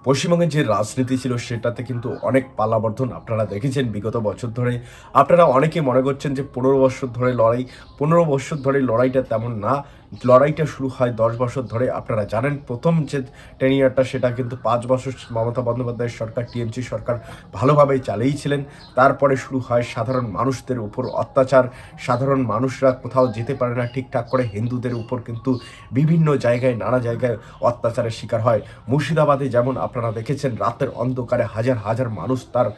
পশ্চিমবঙ্গের যে রাজনীতি ছিল সেটাতে কিন্তু অনেক পালাবর্ধন আপনারা দেখেছেন বিগত বছর ধরে। আপনারা অনেকেই মনে করছেন যে ১৫ বছর ধরে লড়াই, ১৫ বছর ধরে লড়াইটা তেমন না। লড়াইটা শুরু হয় ১০ বছর ধরে। আপনারা জানেন ১ম যে টেনিয়ারটা সেটা কিন্তু ৫ বছর মমতা বন্দ্যোপাধ্যায়ের সরকার, টিএমসি সরকার ভালোভাবেই চালিয়েছিলেন। তারপরে শুরু হয় সাধারণ মানুষদের উপর অত্যাচার। সাধারণ মানুষরা কোথাও যেতে পারে না ঠিকঠাক করে। হিন্দুদের উপর কিন্তু বিভিন্ন জায়গায় নানা জায়গায় অত্যাচারের শিকার হয়। মুর্শিদাবাদে যেমন আপনারা দেখেছেন রাতের অন্ধকারে হাজার হাজার মানুষ তার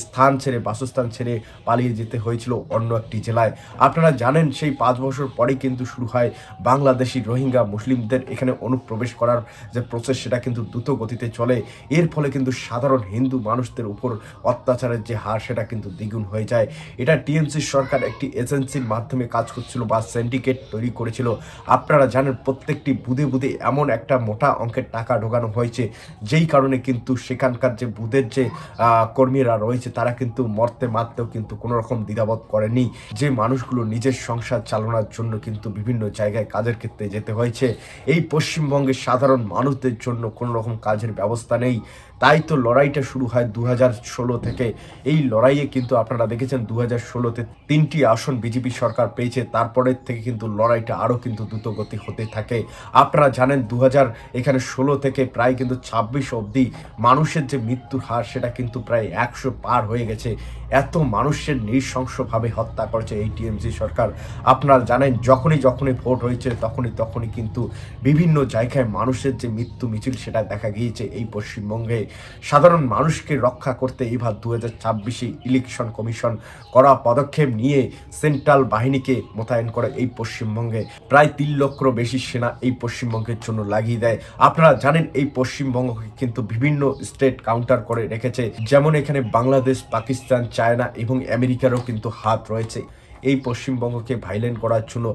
স্থান ছেড়ে, বাসস্থান ছেড়ে পালিয়ে যেতে হয়েছিল অন্য একটি জেলায়। আপনারা জানেন সেই ৫ বছর পরেই কিন্তু শুরু হয় বাংলাদেশি রোহিঙ্গা মুসলিমদের এখানে অনুপ্রবেশ করার যে প্রসেস সেটা কিন্তু দ্রুত গতিতে চলে। এর ফলে কিন্তু সাধারণ হিন্দু মানুষদের উপর অত্যাচারের যে হার সেটা কিন্তু দ্বিগুণ হয়ে যায়। এটা টিএমসি সরকার একটি এজেন্সির মাধ্যমে কাজ করছিল বা সিন্ডিকেট তৈরি করেছিল। আপনারা জানেন প্রত্যেকটি বুথে বুথে এমন একটা মোটা অঙ্কের টাকা ঢোকানো হয়েছে, যেই কারণে কিন্তু সেখানকার যে বুথের যে কর্মীরা রয়েছে তারা কিন্তু মরতে মারতেও কিন্তু কোনো রকম দ্বিধাবোধ করেনি। যে মানুষগুলো নিজের সংসার চালানোর জন্য কিন্তু বিভিন্ন জায়গায় কাজের ক্ষেত্রে যেতে হয়েছে, এই পশ্চিমবঙ্গের সাধারণ মানুষদের জন্য কোনো রকম কাজের ব্যবস্থা নেই। তাই তো লড়াইটা শুরু হয় ২০১৬ থেকে। এই লড়াইয়ে কিন্তু আপনারা দেখেছেন ২০১৬-তে ৩টি আসন বিজেপি সরকার পেয়েছে। তারপরের থেকে কিন্তু লড়াইটা আরও কিন্তু দ্রুতগতি হতে থাকে। আপনারা জানেন ২০১৬ থেকে প্রায় কিন্তু ২৬ অবধি মানুষের যে মৃত্যুর হার সেটা কিন্তু প্রায় ১০০ পার হয়ে গেছে। এত মানুষের নৃশংসভাবে হত্যা করেছে এই টিএমসি সরকার। আপনারা জানেন যখনই ভোট হয়েছে তখনই কিন্তু বিভিন্ন জায়গায় মানুষের যে মৃত্যু মিছিল সেটা দেখা গিয়েছে এই পশ্চিমবঙ্গে। সাধারণ মানুষকে রক্ষা করতে এবার ২০২৬ ইলেকশন কমিশন কড়া পদক্ষেপ নিয়ে সেন্ট্রাল বাহিনীকে মোতায়েন করে এই পশ্চিমবঙ্গে। প্রায় ৩ লক্ষেরও বেশি সেনা এই পশ্চিমবঙ্গের জন্য লাগিয়ে দেয়। আপনারা জানেন এই পশ্চিমবঙ্গকে কিন্তু বিভিন্ন স্টেট কাউন্টার করে রেখেছে, যেমন এখানে বাংলাদেশ, পাকিস্তান, চায়না এবং আমেরিকারও কিন্তু হাত রয়েছে এই পশ্চিমবঙ্গকে ভাইলেন্ট করার জন্য।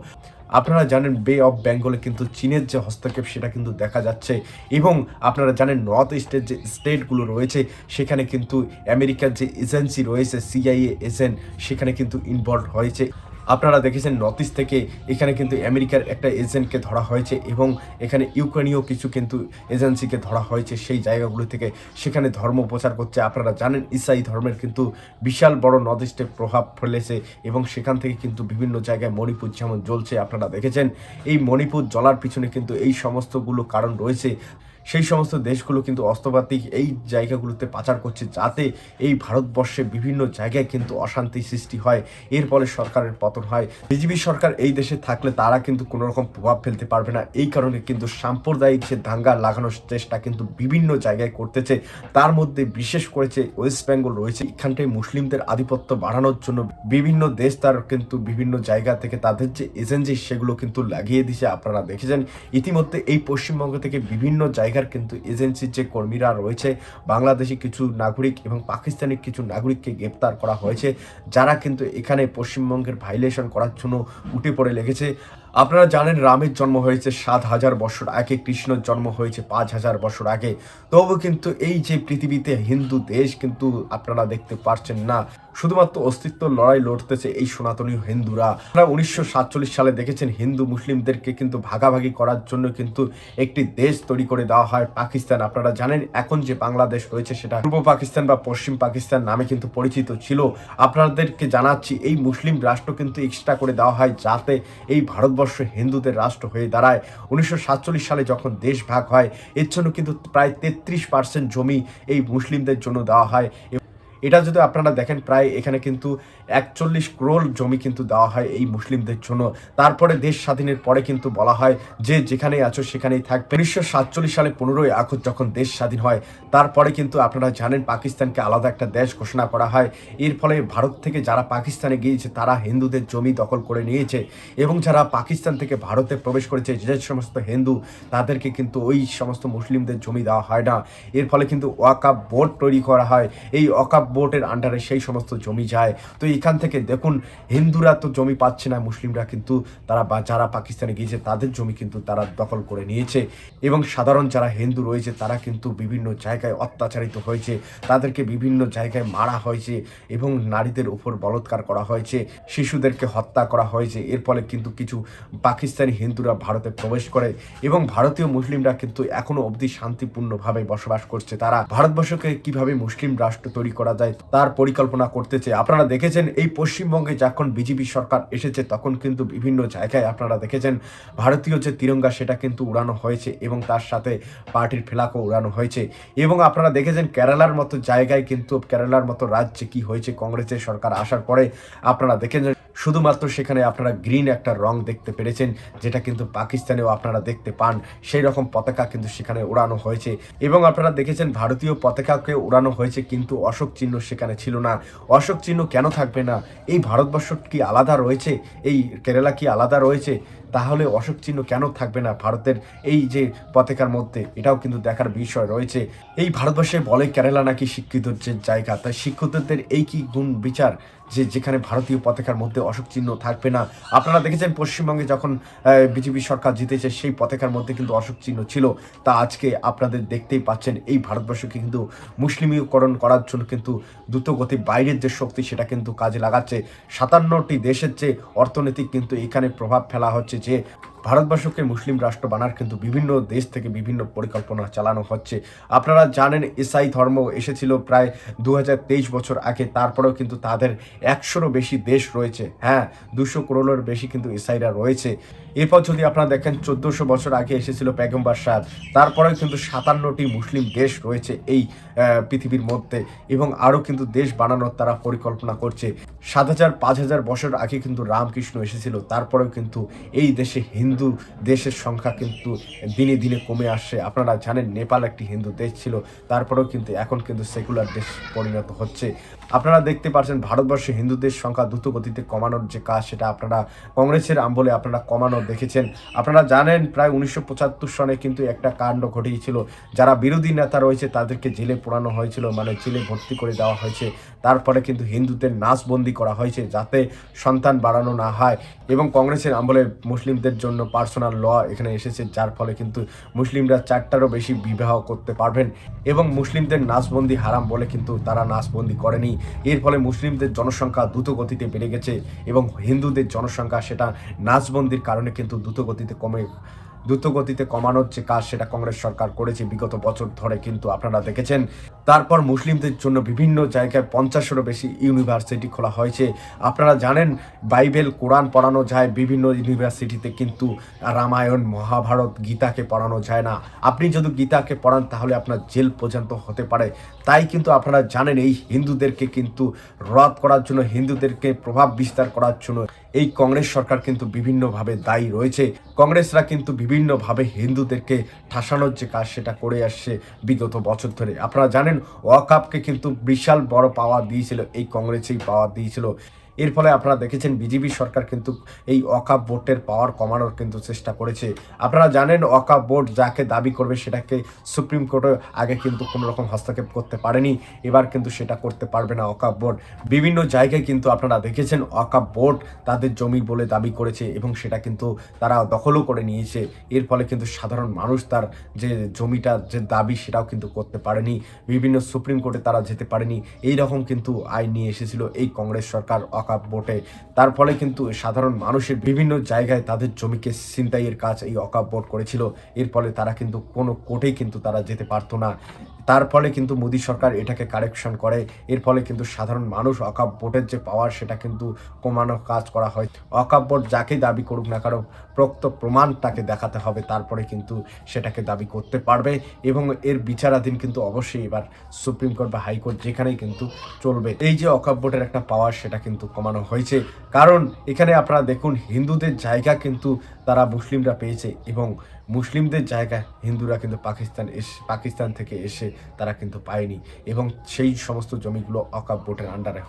আপনারা জানেন বে অফ বেঙ্গলে কিন্তু চীনের যে হস্তক্ষেপ সেটা কিন্তু দেখা যাচ্ছে, এবং আপনারা জানেন নর্থ ইস্টের যে স্টেটগুলো রয়েছে সেখানে কিন্তু আমেরিকার যে এজেন্সি রয়েছে সিআইএ এজেন্ট সেখানে কিন্তু ইনভলভ হয়েছে। আপনারা দেখেছেন নর্থ ইস্ট থেকে এখানে কিন্তু আমেরিকার একটা এজেন্টকে ধরা হয়েছে, এবং এখানে ইউক্রেনীয় কিছু কিন্তু এজেন্সিকে ধরা হয়েছে সেই জায়গাগুলো থেকে। সেখানে ধর্ম প্রচার করছে। আপনারা জানেন ইসাই ধর্মের কিন্তু বিশাল বড় নর্থ ইস্টে প্রভাব ফেলেছে, এবং সেখান থেকে কিন্তু বিভিন্ন জায়গায় মণিপুর যেমন জ্বলছে আপনারা দেখেছেন। এই মণিপুর জ্বলার পিছনে কিন্তু এই সমস্তগুলো কারণ রয়েছে। সেই সমস্ত দেশগুলো কিন্তু অস্ত্রপাতি এই জায়গাগুলোতে পাচার করছে, যাতে এই ভারতবর্ষে বিভিন্ন জায়গায় কিন্তু অশান্তি সৃষ্টি হয়। এর ফলে সরকারের পতন হয়। বিজেপি সরকার এই দেশে থাকলে তারা কিন্তু কোনো রকম প্রভাব ফেলতে পারবে না। এই কারণে কিন্তু সাম্প্রদায়িক যে দাঙ্গা লাগানোর চেষ্টা কিন্তু বিভিন্ন জায়গায় করতেছে। তার মধ্যে বিশেষ করেছে ওয়েস্ট বেঙ্গল রয়েছে। এখানটায় মুসলিমদের আধিপত্য বাড়ানোর জন্য বিভিন্ন দেশ তার কিন্তু বিভিন্ন জায়গা থেকে তাদের যে এজেন্সি সেগুলো কিন্তু লাগিয়ে দিছে। আপনারা দেখেছেন ইতিমধ্যে এই পশ্চিমবঙ্গ থেকে বিভিন্ন জায়গার কিন্তু এজেন্সির যে কর্মীরা রয়েছে, বাংলাদেশি কিছু নাগরিক এবং পাকিস্তানি কিছু নাগরিককে গ্রেপ্তার করা হয়েছে, যারা কিন্তু এখানে পশ্চিমবঙ্গের ভাইলেশন করার জন্য উঠে পড়ে লেগেছে। আপনারা জানেন রামের জন্ম হয়েছে ৭,০০০ বছর আগে, কৃষ্ণর জন্ম হয়েছে ৫,০০০ বছর আগে। তবু কিন্তু এই যে পৃথিবীতে হিন্দু দেশ কিন্তু আপনারা দেখতে পারছেন না। শুধুমাত্র অস্তিত্ব লড়াই লড়তেছে এই সনাতনী হিন্দুরা। আপনারা ১৯৪৭ সালে দেখেছেন হিন্দু মুসলিমদেরকে কিন্তু ভাগাভাগি করার জন্য কিন্তু একটি দেশ তৈরি করে দেওয়া হয় পাকিস্তান। আপনারা জানেন এখন যে বাংলাদেশ রয়েছে সেটা পূর্ব পাকিস্তান বা পশ্চিম পাকিস্তান নামে কিন্তু পরিচিত ছিল। আপনাদেরকে জানাচ্ছি এই মুসলিম রাষ্ট্র কিন্তু এক্সট্রা করে দেওয়া হয়, যাতে এই ভারতবর্ষ হিন্দুদের রাষ্ট্র হয়ে দাঁড়ায়। ১৯৪৭ সালে যখন দেশ ভাগ হয় এর জন্য কিন্তু প্রায় ৩৩% জমি এই মুসলিমদের জন্য দেওয়া হয়। এটা যদি আপনারা দেখেন প্রায় এখানে কিন্তু ৪১ করোড় জমি কিন্তু দেওয়া হয় এই মুসলিমদের জন্য। তারপরে দেশ স্বাধীনের পরে কিন্তু বলা হয় যে যেখানেই আছো সেখানেই থাকবে। ১৯৪৭ সালে ১৫ই আগস্ট যখন দেশ স্বাধীন হয় তারপরে কিন্তু আপনারা জানেন পাকিস্তানকে আলাদা একটা দেশ ঘোষণা করা হয়। এর ফলে ভারত থেকে যারা পাকিস্তানে গিয়েছে তারা হিন্দুদের জমি দখল করে নিয়েছে, এবং যারা পাকিস্তান থেকে ভারতে প্রবেশ করেছে যে সমস্ত হিন্দু তাদেরকে কিন্তু ওই সমস্ত মুসলিমদের জমি দেওয়া হয় না। এর ফলে কিন্তু ওয়াকফ বোর্ড তৈরি করা হয়। এই ওয়াকফ বোর্ডের আন্ডারে সেই সমস্ত জমি যায়। তো এখান থেকে দেখুন হিন্দুরা তো জমি পাচ্ছে না, মুসলিমরা কিন্তু তারা বা যারা পাকিস্তানে গিয়েছে তাদের জমি কিন্তু তারা দখল করে নিয়েছে এবং সাধারণ যারা হিন্দু রয়েছে তারা কিন্তু বিভিন্ন জায়গায় অত্যাচারিত হয়েছে, তাদেরকে বিভিন্ন জায়গায় মারা হয়েছে এবং নারীদের উপর বলৎকার করা হয়েছে, শিশুদেরকে হত্যা করা হয়েছে। এর ফলে কিন্তু কিছু পাকিস্তানি হিন্দুরা ভারতে প্রবেশ করে এবং ভারতীয় মুসলিমরা কিন্তু এখনো অবধি শান্তিপূর্ণভাবে বসবাস করছে। তারা ভারতবর্ষকে কিভাবে মুসলিম রাষ্ট্র তৈরি করা যায় তার পরিকল্পনা করতেছে। আপনারা দেখেছেন এই পশ্চিমবঙ্গে যখন বিজেপি সরকার এসেছে তখন কিন্তু বিভিন্ন জায়গায় আপনারা দেখেছেন ভারতীয় যে তিরঙ্গা সেটা কিন্তু উড়ানো হয়েছে এবং তার সাথে পার্টির ফ্ল্যাগও উড়ানো হয়েছে। এবং আপনারা দেখেছেন কেরালার মতো জায়গায় কিন্তু, কেরালার মতো রাজ্যে কি হয়েছে কংগ্রেসের সরকার আসার পরে, আপনারা দেখেছেন শুধুমাত্র সেখানে আপনারা গ্রিন একটা রং দেখতে পেরেছেন, যেটা কিন্তু পাকিস্তানেও আপনারা দেখতে পান। সেই রকম পতাকা কিন্তু সেখানে উড়ানো হয়েছে এবং আপনারা দেখেছেন ভারতীয় পতাকাকে উড়ানো হয়েছে কিন্তু অশোক চিহ্ন সেখানে ছিল না। অশোক চিহ্ন কেন থাকবে না? এই ভারতবর্ষ কি আলাদা রয়েছে? এই কেরালা কি আলাদা রয়েছে? তাহলে অশোক চিহ্ন কেন থাকবে না ভারতের এই যে পতাকার মধ্যে? এটাও কিন্তু দেখার বিষয় রয়েছে। এই ভারতবর্ষে বলে কেরালা নাকি শিক্ষিতদের জায়গা, তাই শিক্ষিতদের এই কি গুণ বিচার যে যেখানে ভারতীয় পতাকার মধ্যে অশোক চিহ্ন থাকবে না? আপনারা দেখেছেন পশ্চিমবঙ্গে যখন বিজেপি সরকার জিতেছে সেই পতাকার মধ্যে কিন্তু অশোক চিহ্ন ছিল। তা আজকে আপনাদের দেখতেই পাচ্ছেন এই ভারতবর্ষকে কিন্তু মুসলিমীকরণ করার জন্য কিন্তু দ্রুতগতি বাইরের যে শক্তি সেটা কিন্তু কাজে লাগাচ্ছে। 57টি দেশের যে অর্থনৈতিক কিন্তু এখানে প্রভাব ফেলা হচ্ছে যে ভারতবর্ষকে মুসলিম রাষ্ট্র বানার কিন্তু বিভিন্ন দেশ থেকে বিভিন্ন পরিকল্পনা চালানো হচ্ছে। আপনারা জানেন ইসাই ধর্ম এসেছিল প্রায় 2023 বছর আগে, তারপরেও কিন্তু তাদের 100রও বেশি দেশ রয়েছে। হ্যাঁ, 200 করোড়ের বেশি কিন্তু ইসাইরা রয়েছে। এরপর যদি আপনারা দেখেন 1400 বছর আগে এসেছিল পেগম্বর সাহেব, তারপরেও কিন্তু 57টি মুসলিম দেশ রয়েছে এই পৃথিবীর মধ্যে এবং আরও কিন্তু দেশ বানানোর তারা পরিকল্পনা করছে। 7000 5000 বছর আগে কিন্তু রামকৃষ্ণ এসেছিল, তারপরেও কিন্তু এই দেশে হিন্দু দেশের সংখ্যা কিন্তু দিনে দিনে কমে আসছে। আপনারা জানেন নেপাল একটি হিন্দু দেশ ছিল, তারপরেও কিন্তু এখন কিন্তু সেকুলার দেশ পরিণত হচ্ছে। আপনারা দেখতে পাচ্ছেন ভারতবর্ষে হিন্দুদের সংখ্যা দ্রুত গতিতে কমানোর যে কাজ সেটা আপনারা কংগ্রেসের আমলে আপনারা কমানো দেখেছেন। আপনারা জানেন প্রায় 1975 সনে কিন্তু একটা কাণ্ড ঘটিয়েছিল, যারা বিরোধী নেতা রয়েছে তাদেরকে জেলে পোড়ানো হয়েছিল, মানে জেলে ভর্তি করে দেওয়া হয়েছে। তারপরে কিন্তু হিন্দুদের নাচবন্দি করা হয়েছে যাতে সন্তান বাড়ানো না হয় এবং কংগ্রেসের আমলে মুসলিমদের জন্য পার্সোনাল ল এখানে এসেছে, যার ফলে কিন্তু মুসলিমরা 4টারও বেশি বিবাহ করতে পারবেন এবং মুসলিমদের নাচবন্দি হারাম বলে কিন্তু তারা নাচবন্দি করেনি। এর ফলে মুসলিমদের জনসংখ্যা দ্রুত গতিতে বেড়ে গেছে এবং হিন্দুদের জনসংখ্যা সেটা নাচবন্দির কারণে কিন্তু দ্রুত গতিতে কমানোর যে কাজ সেটা কংগ্রেস সরকার করেছে বিগত বছর ধরে কিন্তু আপনারা দেখেছেন। তারপর মুসলিমদের জন্য বিভিন্ন জায়গায় 50-এরও বেশি ইউনিভার্সিটি খোলা হয়েছে। আপনারা জানেন বাইবেল কোরআন পড়ানো যায় বিভিন্ন ইউনিভার্সিটিতে, কিন্তু রামায়ণ মহাভারত গীতাকে পড়ানো যায় না। আপনি যদি গীতাকে পড়ান তাহলে আপনার জেল পর্যন্ত হতে পারে। তাই কিন্তু আপনারা জানেন এই হিন্দুদেরকে কিন্তু রদ করার জন্য, হিন্দুদেরকে প্রভাব বিস্তার করার জন্য এই কংগ্রেস সরকার কিন্তু বিভিন্নভাবে দায়ী রয়েছে। কংগ্রেসরা কিন্তু বিভিন্নভাবে হিন্দুদেরকে ঠাসানোর যে কাজ সেটা করে আসছে বিগত বছর ধরে। আপনারা জানেন ওয়াকফকে কিন্তু বিশাল বড় পাওয়ার দিয়েছিল, এই কংগ্রেসেই পাওয়ার দিয়েছিল। এর ফলে আপনারা দেখেছেন বিজেপি সরকার কিন্তু এই ওয়াকফ বোর্ডের পাওয়ার কমানোর কিন্তু চেষ্টা করেছে। আপনারা জানেন ওয়াকফ বোর্ড যাকে দাবি করবে সেটাকে সুপ্রিম কোর্টে আগে কিন্তু কোনো রকম হস্তক্ষেপ করতে পারেনি, এবার কিন্তু সেটা করতে পারবে না ওয়াকফ বোর্ড। বিভিন্ন জায়গায় কিন্তু আপনারা দেখেছেন ওয়াকফ বোর্ড তাদের জমি বলে দাবি করেছে এবং সেটা কিন্তু তারা দখলও করে নিয়েছে। এর ফলে কিন্তু সাধারণ মানুষ তার যে জমিটা যে দাবি সেটাও কিন্তু করতে পারেনি, বিভিন্ন সুপ্রিম কোর্টে তারা যেতে পারেনি। এই রকম কিন্তু আইন নিয়ে এসেছিল এই কংগ্রেস সরকার ওয়াকফ বোর্ডে। তার ফলে কিন্তু সাধারণ মানুষের বিভিন্ন জায়গায় তাদের জমিকে ছিনতাইয়ের কাজ এই ওয়াকফ বোর্ড করেছিল। এর ফলে তারা কিন্তু কোনো কোর্টেই কিন্তু তারা যেতে পারতো না। তার ফলে কিন্তু মোদী সরকার এটাকে কারেকশন করে। এর ফলে কিন্তু সাধারণ মানুষ ওয়াকফ বোর্ডের যে পাওয়ার সেটা কিন্তু কমানোর কাজ করা হয়। ওয়াকফ বোর্ড যাকেই দাবি করুক না কারণ প্রক্ত প্রমাণ তাকে দেখাতে হবে, তারপরে কিন্তু সেটাকে দাবি করতে পারবে এবং এর বিচারাধীন কিন্তু অবশ্যই এবার সুপ্রিম কোর্ট বা হাইকোর্ট যেখানেই কিন্তু চলবে। এই যে ওয়াকফ বোর্ডের একটা পাওয়ার সেটা কিন্তু কমানো হয়েছে, কারণ এখানে আপনারা দেখুন হিন্দুদের জায়গা কিন্তু তারা মুসলিমরা পেয়েছে এবং মুসলিমদের জায়গা হিন্দুরা কিন্তু পাকিস্তান থেকে এসে তারা কিন্তু পায়নি এবং সেই সমস্ত জমিগুলো ওয়াকফ বোর্ডের আন্ডারে